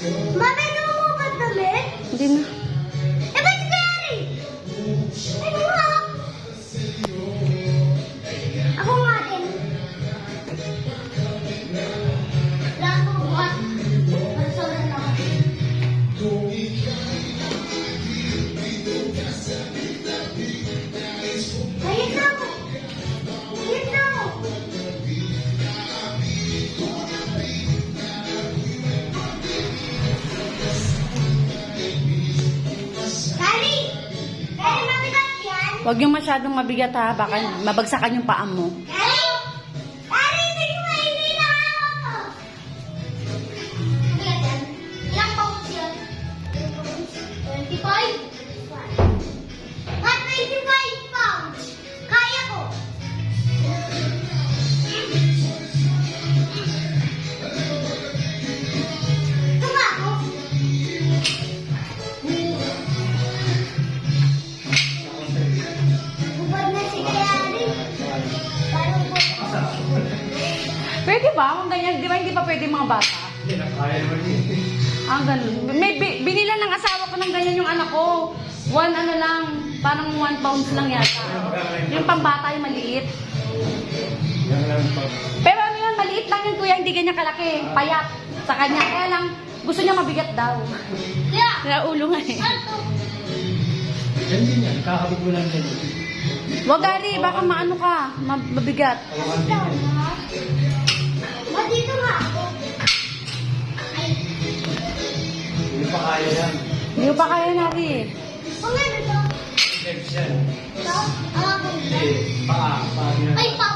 Mami, ano mo ba damit? Hindi na. Eh, ba't si Gary? Ano nga? Ako nga din. Lahat ko buhat. Magsobrang ako. Ayun na ako. Ayun na ako. Kali! Kali, mabigat yan? Huwag yung masyadong mabigat ha. Baka mabagsakan yung paa mo. Kali! Kali, tingin mo, hindi na ako. Mabigat yan? Ilang pounds yun? 25? What, 25 pounds? Kaya ko. Tuma ako. Bubad na si Kayari. Parang po. Pwede ba? Kung ganyan, di ba hindi pa pwede mga bata? Hindi na kaya naman yun. Ah, ganun. May binila ng asawa ko ng ganyan yung anak ko. One ano lang, parang 1 pounds lang yata. Yung pambata yung maliit. Yan lang pa. Pero ano yun, maliit lang yun kuya, hindi ganyan kalaki. Payat sa kanya. Kaya lang, gusto niya mabigat daw. Kaya, Kaya ulo nga eh. ano to? Yan din yan. Kakabit mo lang din. Wag Gary, baka maano ka, mabigat. Tawakan din yan. Ma, dito nga ako. Ay, Hindi pa kaya yan. Hindi ko pa kaya Nari. kung ano to? Legs yan. Ito? Ang ako. Hindi. Paa. Paa yan. Ay, pa.